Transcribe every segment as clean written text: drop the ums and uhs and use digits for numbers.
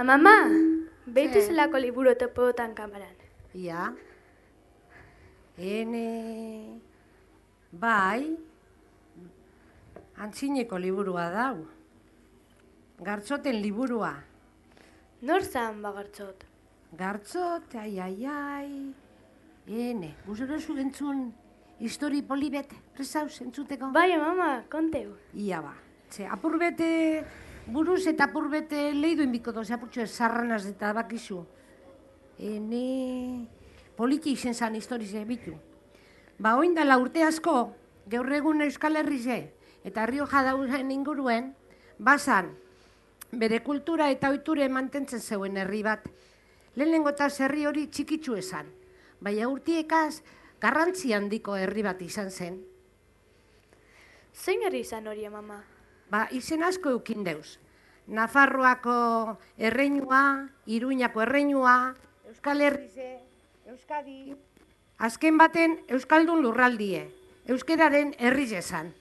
Mama, behitu zelako liburu topotan kamaran. Ia. Bai, antzineko liburua dau. Gartzoten liburua. Nor zan bagartzot? Gartzot, ai. Guzurozu entzun histori polibet presauz entzuteko? Bai, mama, konteu. Ia ba. Apurbete buruz eta apurbete leidu inbiko doz, apurtxo sarranaz eta bakizu. Poliki izen zan historize bitu. Ba, oindala urte asko, gaur egun Euskal Herrize eta Rioja dauzen inguruen, bazan, bere kultura eta ohiture mantentzen zeuen herri bat. Lehenengotaz herri hori txikitsu esan, baina urtiekaz garrantzi handiko herri bat izan zen. Zein herri izan hori, mama? Ba, izen asko eukin deuz. Nafarroako erreinua, Iruñako erreinua, Euskal Herrize, Euskadi. Azken baten Euskaldun lurraldie, euskeraren herri esan.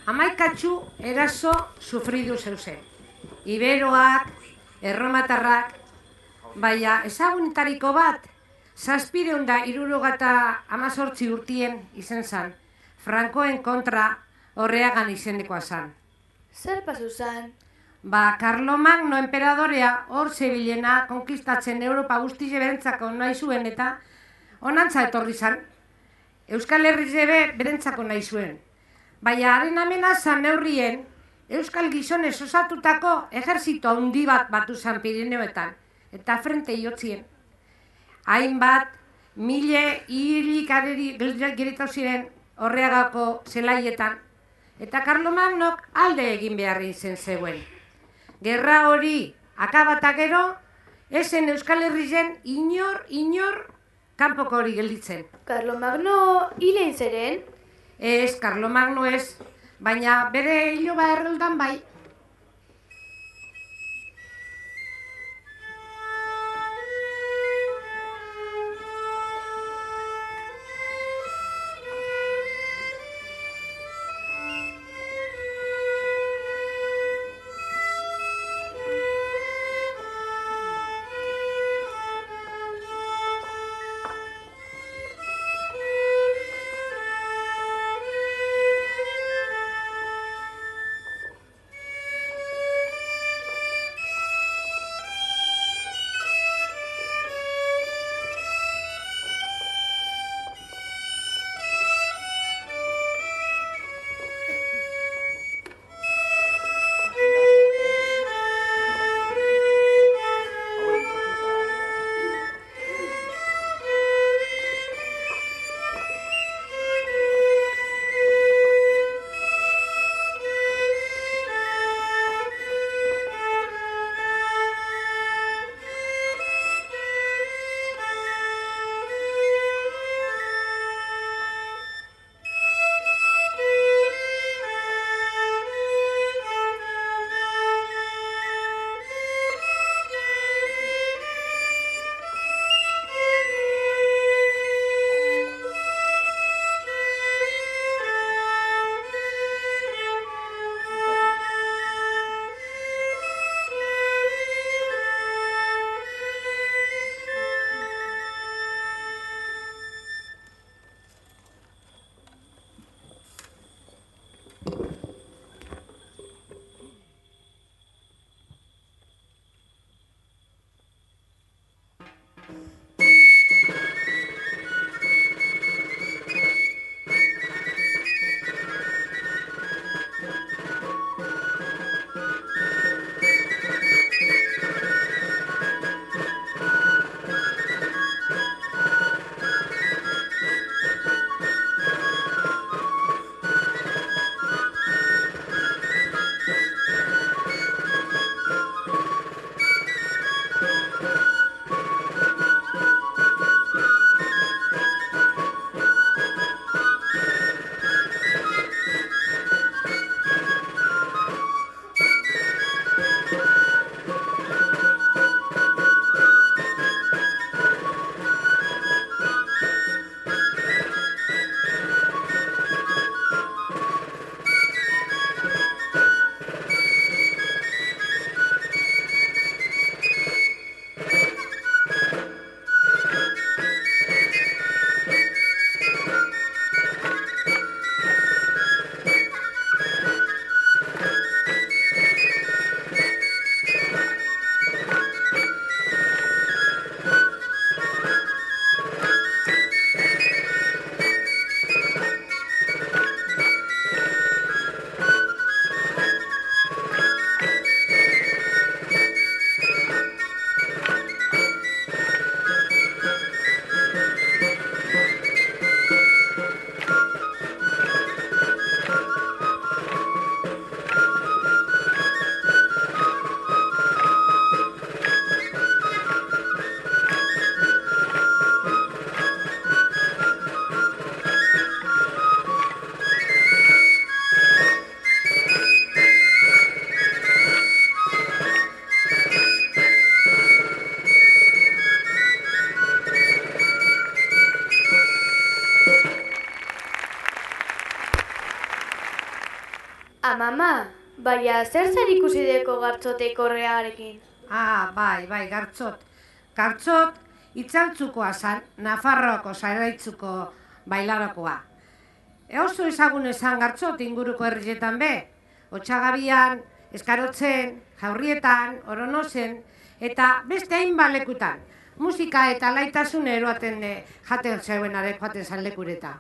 Hamaikatxu eraso sufridu zeuzen. Iberoak, erromatarrak, baina ezagunetariko bat, 718 urtien izen zan, Frankoen kontra horreagan izendekoa zan. Zer pasu zan? Karlomagno enperadorea hor zebilena konkistatzen Europa guztize berentzako nahi zuen eta onantza etorri zan. Euskal Herriz ere berentzako nahi zuen. Baina haren amenazan neurrien, Euskal gizonez osatutako ejerzito handi bat batu zan Pirineoetan, eta frente iotzien. Hainbat, mile hilikaderi geratu ziren horreagako zelaietan, eta Karlomagnok alde egin behar izen zegoen. Gerra hori akabata gero, esen Euskal Herrizen inor kanpoko hori gelditzen. Karlomagno hile zeren? Ez, Karlomagno ez, baina bere hiloba erroldan bai. Mama, baina zer ikusi deko gartxoteko horrearekin? Bai, gartxot. Gartxot, Itzaltzukoa zan, Nafarroako Zaraitzuko bailarokoa. Oso ezagun esan Gartzot inguruko herrietan be, Otsagabian, Eskarotzen, Jaurrietan, Oronozen, eta beste hainbat lekutan. Musika eta laitasun eroaten jaten zeuenare joaten zan lekureta.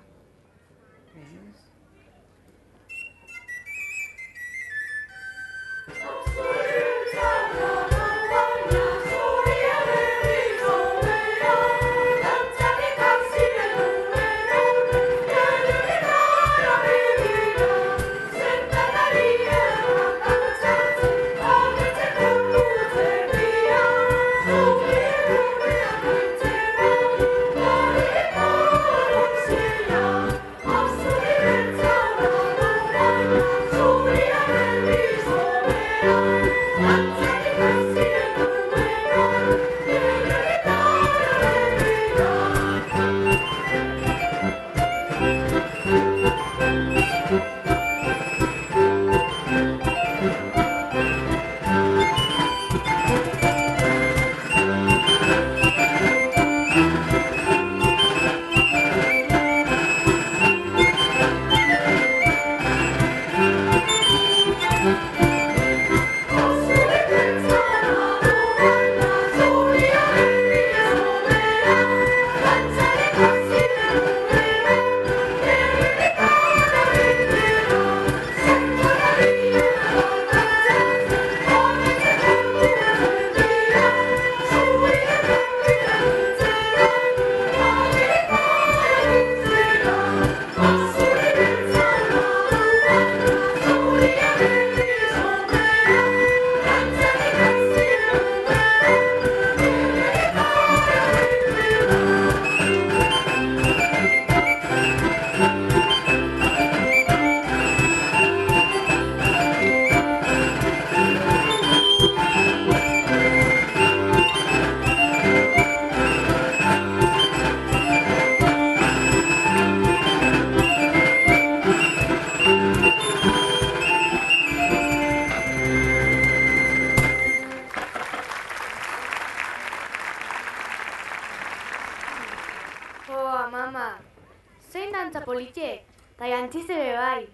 politxe, eta jantzize be bai.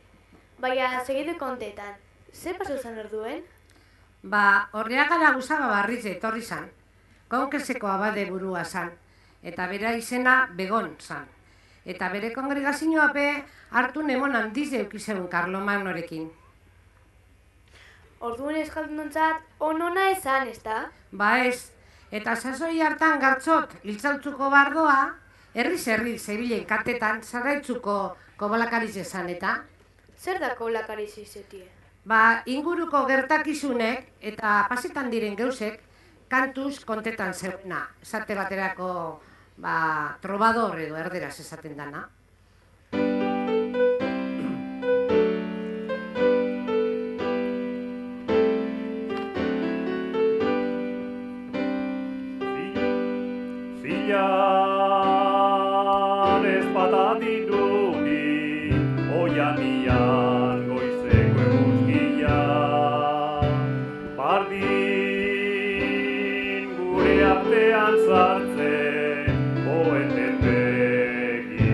Baina segidu kontetan, ze pasu zan orduen? Ba, Horreagara Gusaba Barriz etorri zan, konkeseko abade burua zan, eta bera izena Begon zan. Eta bere kongregazioa be hartu nemon handiz eukizeun Karlomagnorekin. Orduen eskaldunontzat onona esan, ezta? Ba ez, eta sasoi hartan Gartzot hiltzaltzuko bardoa, herri zebilen katetan Zaraitzuko kobalakariz esan eta? Zer da kobalakariz izetie? Ba, inguruko gertakizunek eta pasetan diren geusek kantuz kontetan zeuna. Esate baterako, ba, trobador edo erderaz esaten dana. Zilan ez patatinuki, oianian goizeko eguzkia. Bardin gure artean sartzen, poeten begi.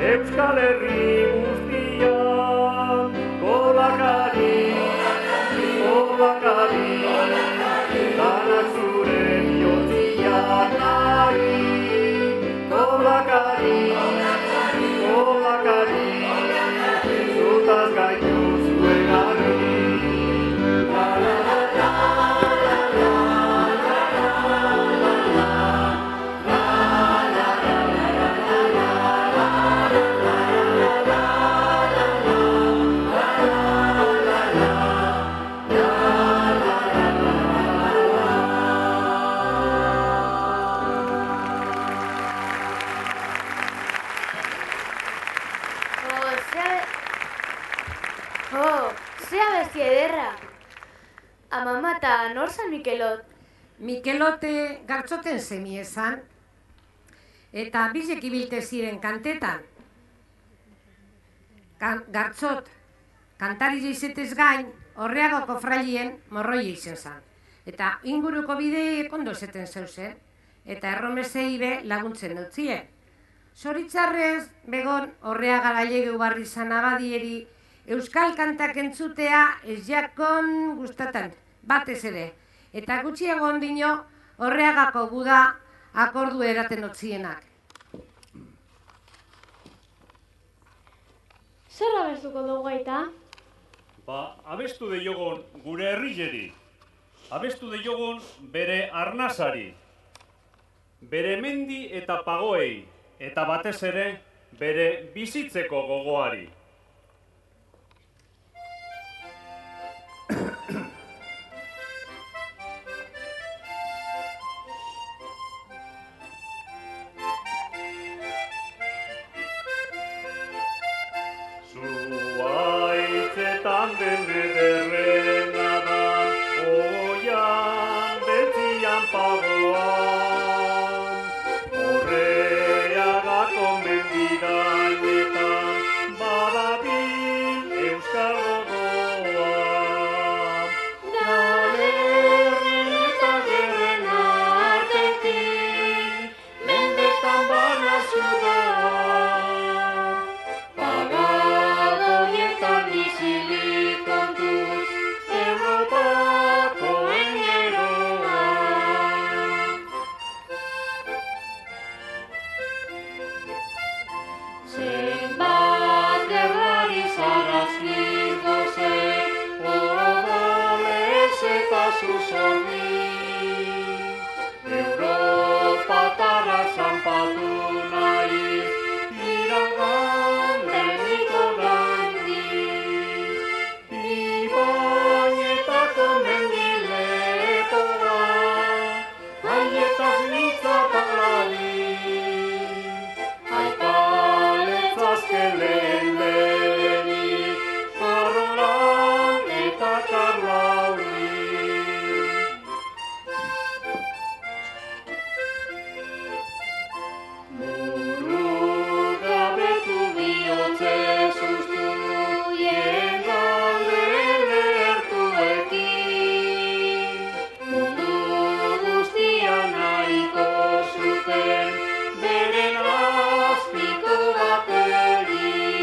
Euskal Herri guztian, kolakari, kolakari, danak zure bihotzian ari. Kolakari, kolakari, zutaz gaitu zuen argi. Ze abesti ederra. Amama eta nor zan Mikelot? Mikelote gartzoten semie zan, eta bizek ibilte ziren kantetan. Gartzot, kantari izetez gain, Orreagako frailien morroi izen zan. Eta inguruko bideek ondo zeten zeuzen, eta erromesei be laguntzen dutzie. Zoritzarrez, begon Orreaga gailegu barri zan abadieri, euskal kantak entzutea ez jakon gustatan, batez ere. Eta gutxiago ondino Orreagako guda akordu eraten otzienak. Zer abestuko dugu aita? Abestu deiogon gure herrileri. Abestu deiogon bere arnazari. Bere mendi eta pagoei. Eta batez ere bere bizitzeko gogoari. Zuaitzetan den ederrena da, oian betzian pagoan. Orreagako mendigainetan, badabil euskal gogoa. Galerren eta gerren artetik, mendetan banazu da. Europatara zanpatu nahi, iragan deniko nahi. Ibainetako mendiletoa, aietaz nitzatalari. Aipaletzazkelen berenik, Karolan eta Karlauri. Beren azpiko bateri.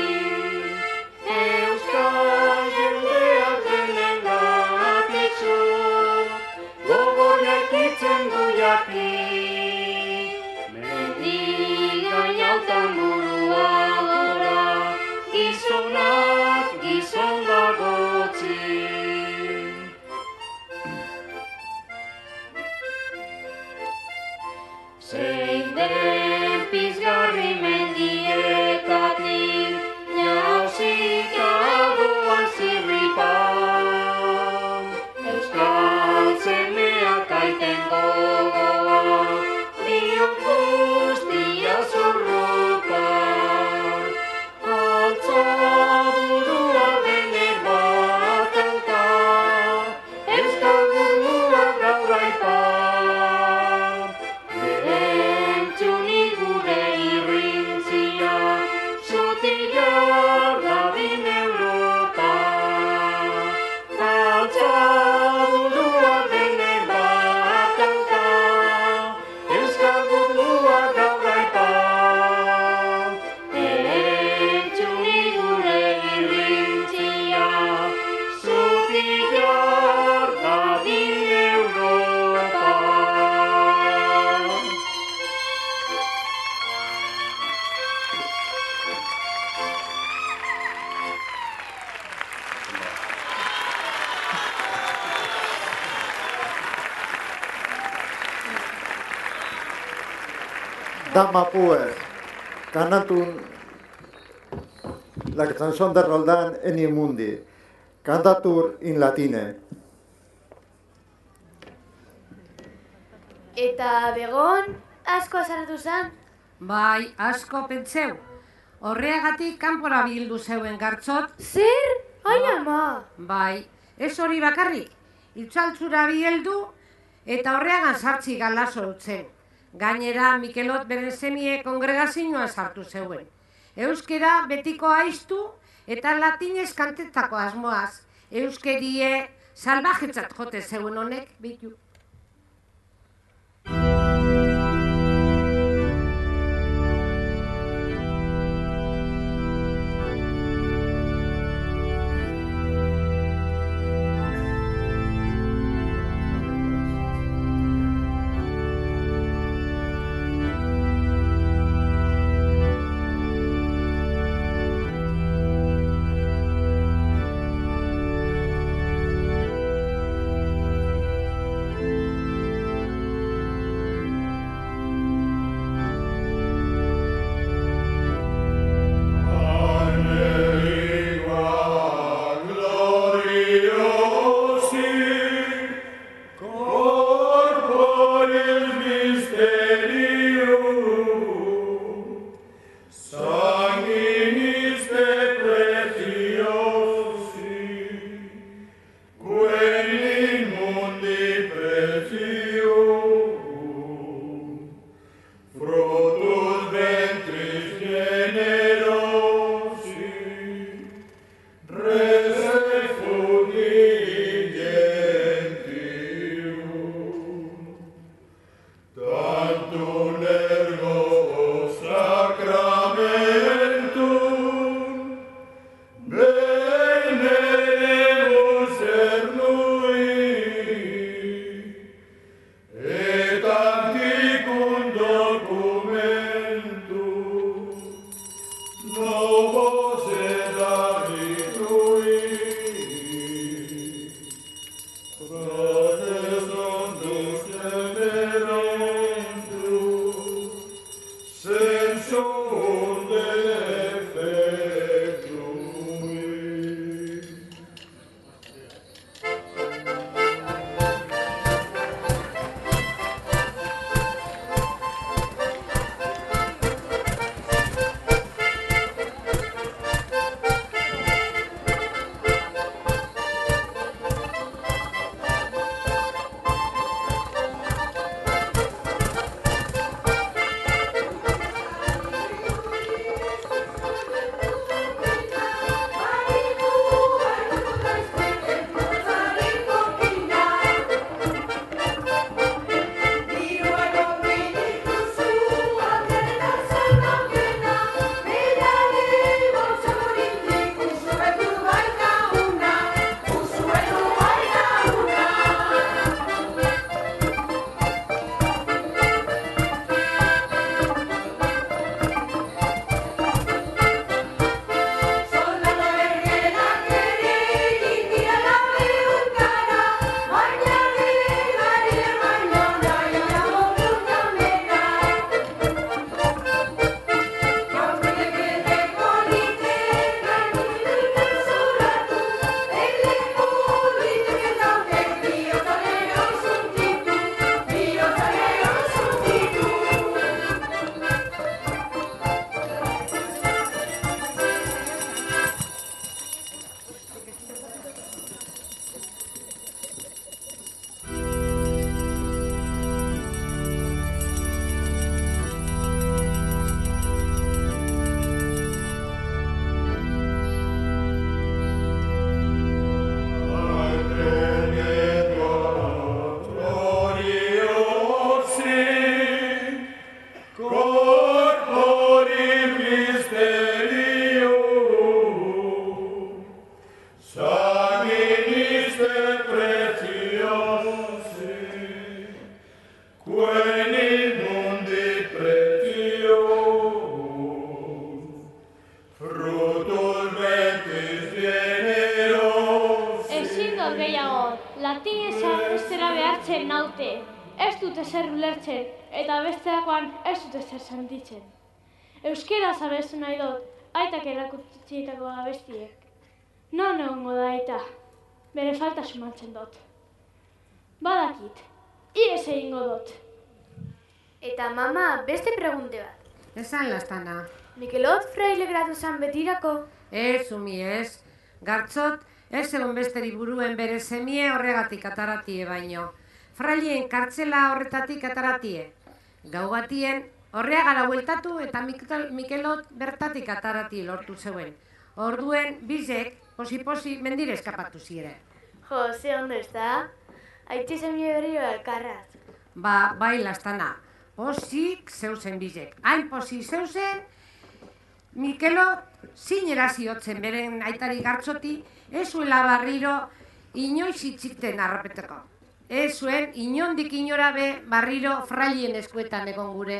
Dama pues, canantun la canción de Roldán en Imundi, cantatur in latine. Eta begon asko azartu zen? Bai, asko pentseu. Horreagatik kanpora bildu zeuen gartzot. Zer? Ai ama! Bai, ez hori bakarrik. Itzaltzura bieldu eta horreagan sartzi galazo utzen. Gainera, Mikelot bere semie kongregazioan sartu zeuen. Euskera betiko aiztu eta latinez kantetako asmoaz. Euskerie salvajetzat jote zeuen honek bitu. dute zer ulertzen, eta besteakoan ez dute zer sentitzen. Euskeraz abestu nahi dut, aitak erakutsietako abestiek. Non egongo da aita, bere falta sumatzen dut. Badakit, ies egingo dut. Eta mama, beste pregunte bat. Esan lastana. Mikelot fraile gratu zan betirako? Ez, umi ez. Gartzot, ez egon besteri buruen bere semie horregatik ataratie baino. Fraileen kartzela horretatik ataratie. Gau batien, horreagara bueltatu eta Mikelot bertatik ataratie lortu zeuen. Orduen, bizek, posi-posi mendire eskapatu ziren. Jo, ze ondo ez da? Aitzi semie berriro elkarraz. Bai lastana. Posik zeuzen bizek. Hain posik zeuzen, Mikelot zinera ziotzen beren aitari Gartzoti, ez zuela barriro inoiz itzikten harrapeteko. Ez zuen inondik inora be barriro frailien eskuetan egon gure.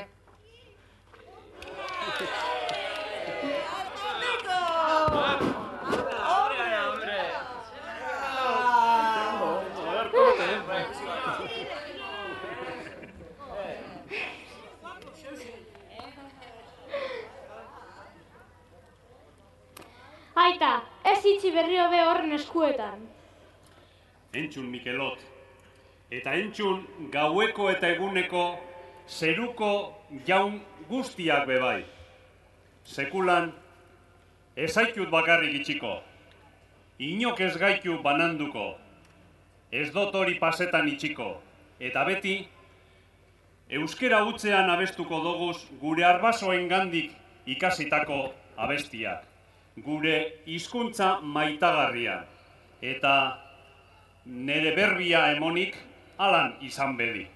Aita, ez itzi berrio be horren eskuetan. Entzun, Mikelot. Eta entzun gaueko eta eguneko zeruko jaun guztiak bebai. Sekulan, ez zaitut bakarrik itxiko. Inok ez gaitu bananduko. Ez dot hori pasetan itxiko. Eta beti, euskera hutzean abestuko doguz gure arbasoen gandik ikasitako abestiak. Gure hizkuntza maitagarria. Eta nere berbia emonik alan izan bedi.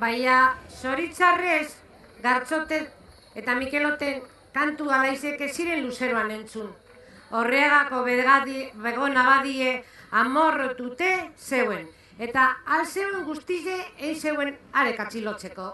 Baina, zoritzarrez, Gartxote eta Mikeloten kantu alaizek ez ziren luzeroan entzun. Horregako begona badie amorrotute zeuen. Eta alzeuen guztize egin zeuen arek atxilotzeko.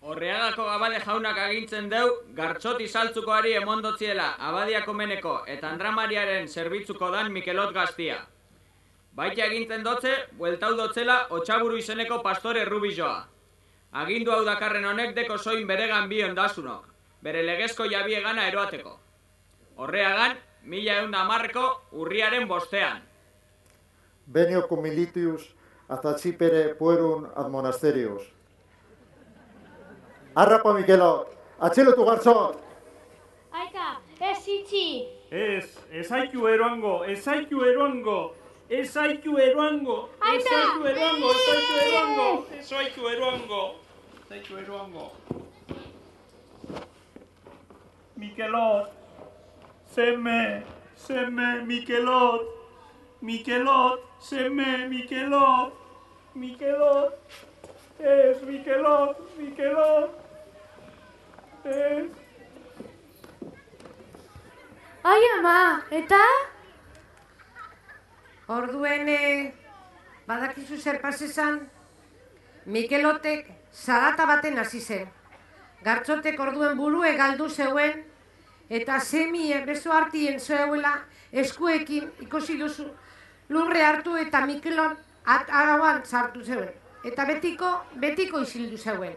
Horreagako Gabale jaunak agintzen deu, Gartxoti saltzukoari emondotziela Abadiako meneko eta Andramariaren zerbitzuko dan Mikelot gaztia. Baita agintzen dotze, bueltau dotzela Otxaburu izeneko pastore rubizoa. Agindu hau dakarren honek deko soin beregan bi ondasunok, bere legezko jabiegana eroateko. Horreagan, 1110ko urriaren 5. Venio cum militius hasta Chipere puerum ad monasterios. Arrapa Mikelot, atxilotu Gartxot! Aita, ez itxi! Ez haitu eroango! Ez haitu eroango! Mikelot! Seme, Mikelot! Seme, Mikelot! Ez, Mikelot! Ez... Ai, ama, eta? Orduen, badakizu zer pasezan, Mikelotek zarata baten hasi zen. Gartxotek orduen burue galdu zeuen, eta semie beso hartien zeuela eskuekin ikusi duzu lurre hartu eta Mikelon arauan sartu zeuen. Eta betiko isildu zeuen.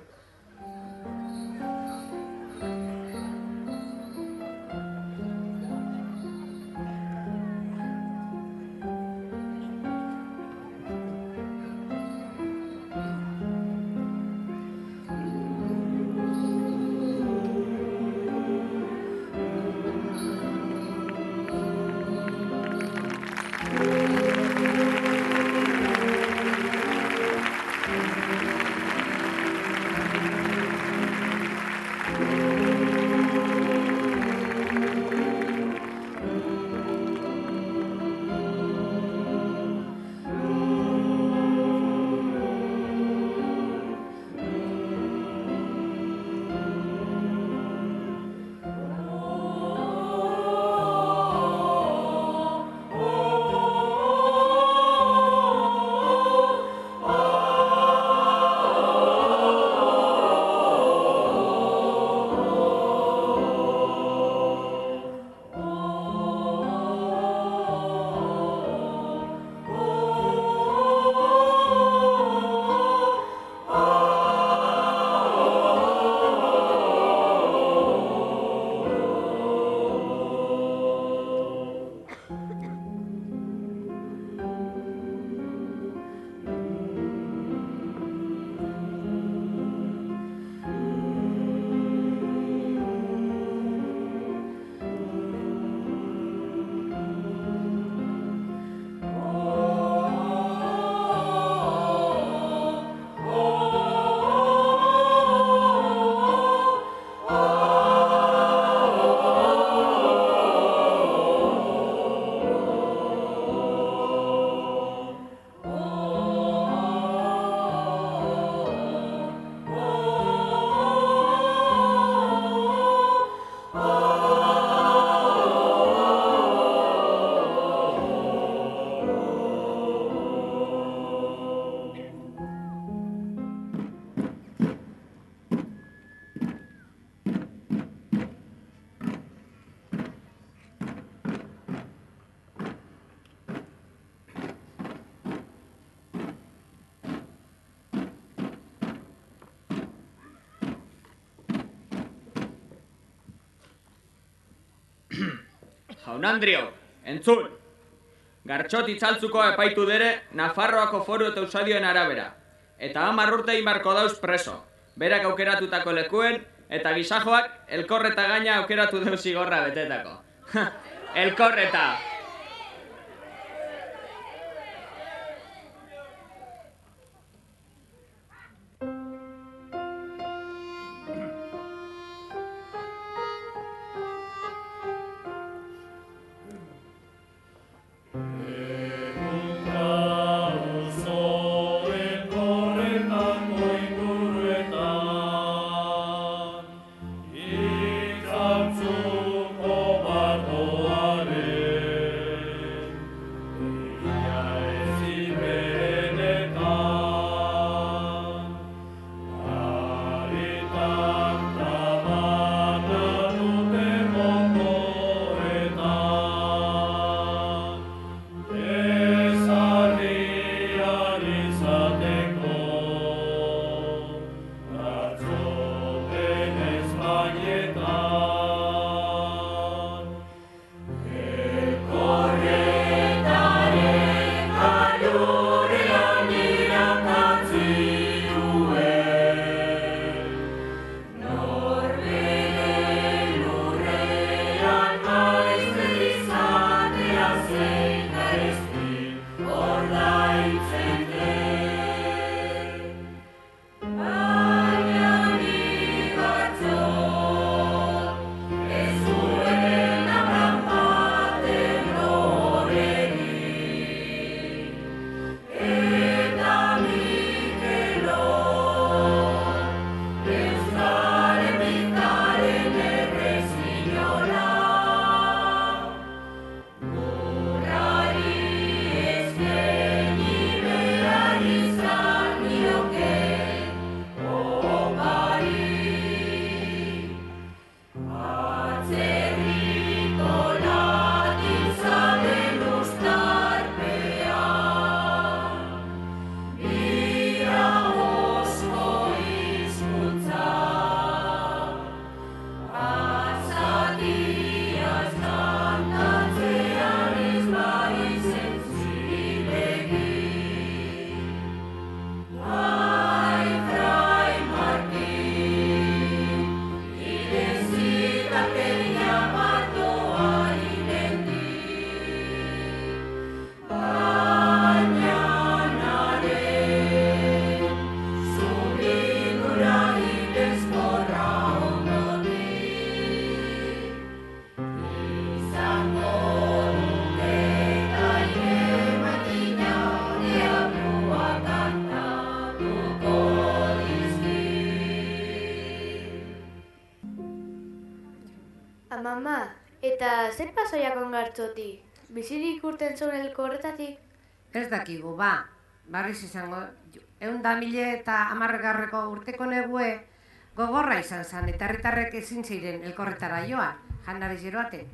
Jaun Andrio, entzun! Gartxot itzaltzuko epaitu dere Nafarroako foru eta usadioen arabera. Eta 10 urte inbarko dauz preso. Berak aukeratutako lekuen eta gizajoak elkorreta gaina aukeratu deus zigorra betetako. Elkorreta! Mama, eta zer pasoiakon Gartxoti? Bizirik urten zuen elkorretatik? Ez dakigu, ba. Barriz izango, 110.010 urteko negue gogorra izan zen, eta herritarrek ezin ziren elkorretara joan, janari zeroaten.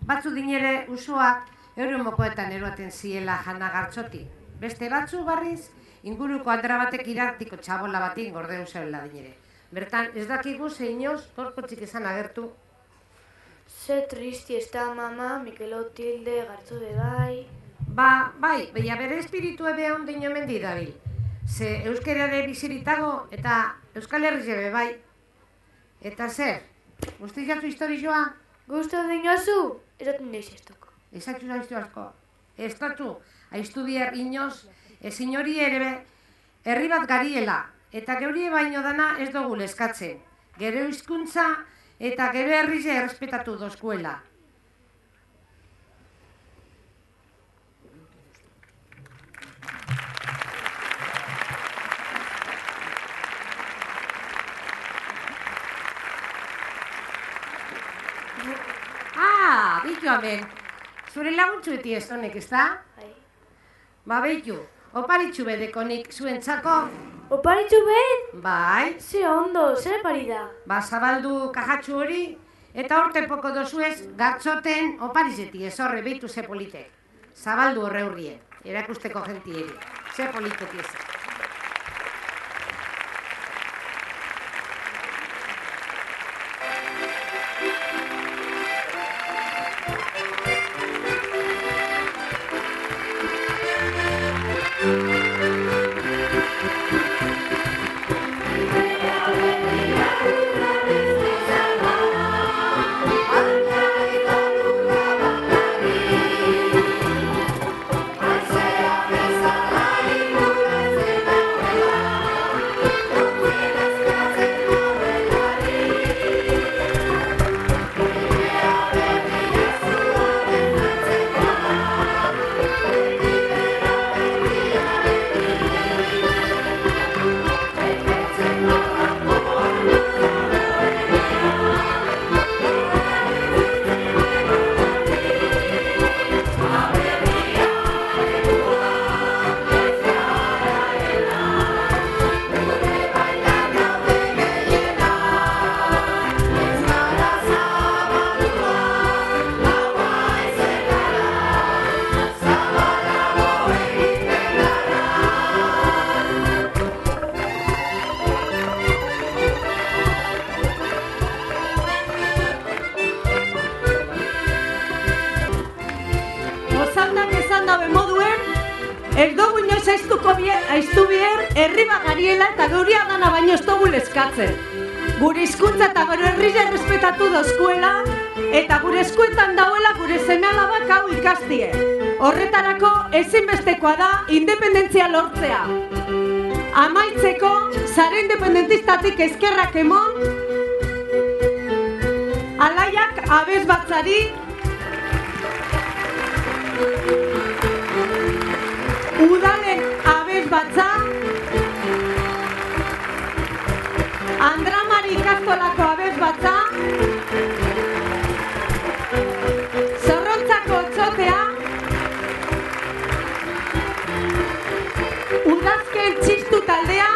Batzu dinere usoak euren mokoetan eroaten ziela jana Gartxoti. Beste batzu barriz, inguruko andra batek irartiko txabola batin gordeu zeuela dinere. Bertan, ez dakigu zeinoz, torkotzik izan agertu. Ze tristi ez da, mama, Mikelot tilde, Gartxote bai... Ba, bai, baina bere espiritu ebe ondin omendi dabil. Ze euskerare biziritago eta Euskal Herri zebe bai. Eta zer, guzti jatzu historizoa? Gusto dinozu, eroten neiz ez duko. Ezatzu zaiztu asko. Ez datu, haiztu bihar inoz, ezin hori ere be, herri bat gariela, eta geurie baino dana ez dugu leskatzen. Gero hizkuntza eta gero herrize errespetatu dozkuela. Bitu hemen, zure laguntzueti ez honek, ez da? Bai. Ba, behitu, oparitxu bedekonik zuentzako. Oparitxu bet? Bai. Ze ondo, zer pari da? Ba, zabaldu kajatxu hori, eta horte poko dozuez Gartxoten oparizeti ez horre behitu ze politek. Zabaldu horre hurrien, erakusteko jentieri, ze politeti ez. herri bagariela eta geuria dana baino ez dugu eskatzen. Gure hizkuntza eta gure herria errespetatu dozkuela eta gure eskuetan dauela gure seme-alabak hau ikastie. Horretarako ezinbestekoa da independentzia lortzea. Amaitzeko, sare independentistatik eskerrak emon, Alaiak abesbatzari, Udalen abesbatza, Andramari ikastolako abesbatza, Zorrontzako otsotea, Udazken txistu taldea,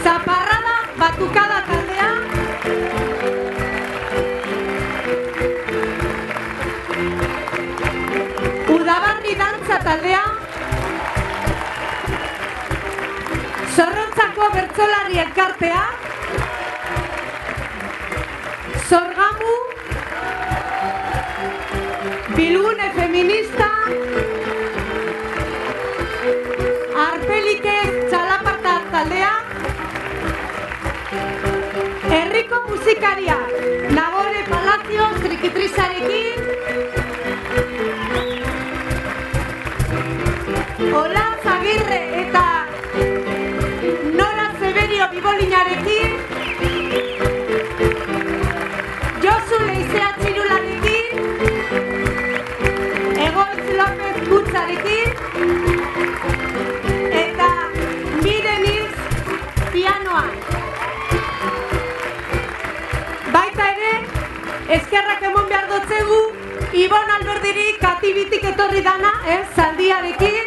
Zaparrada batukada taldea, Udabarri dantza taldea, Zorrontzako bertsolari elkartea, Zorgamu, Bilgune feminista, Arpelike txalaparta taldea, Herriko musikariak, Nagore Palacio trikitrizarekin, Ola Zagirre eta Nora Zeberio Bibolinarekin, Josu Leizea Txirularekin, Egoitz López Gutzarekin, eta Miren Hilz pianoan. Baita ere, eskerrak emon behar dotzegu, Ibon Alberdiri Katibitik etorri dana, zaldiarekin,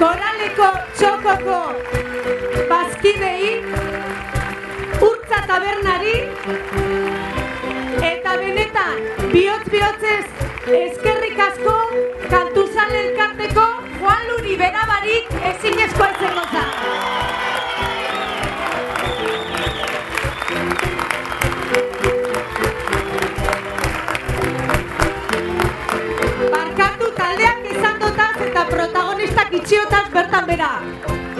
Koraleko txokoko bazkidei, Urtza tabernari, eta benetan, bihotz-bihotzez eskerrik asko Kantuzale elkarteko Juan Luri berabarik ezinezkoa izango zen. Barkatu taldeak izan dotaz eta protagonistak itxiotaz bertan bera.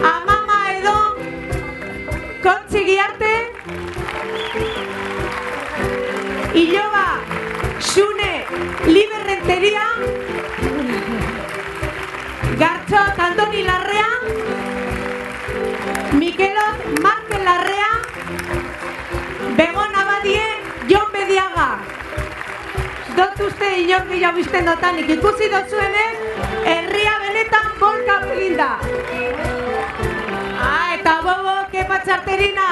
Amama edo, Kontzi Giarte, Iloba, Xune, Liberrenteria, Gartxot Andoni Larrea, Mikelot Markel Larrea, Begon Abadie, Jon Bediaga. Dot uste inor gehiago izten dotanik ikusi dotzuenez, herria benetan bolka eginda. Eta bobo, kepa txarterina!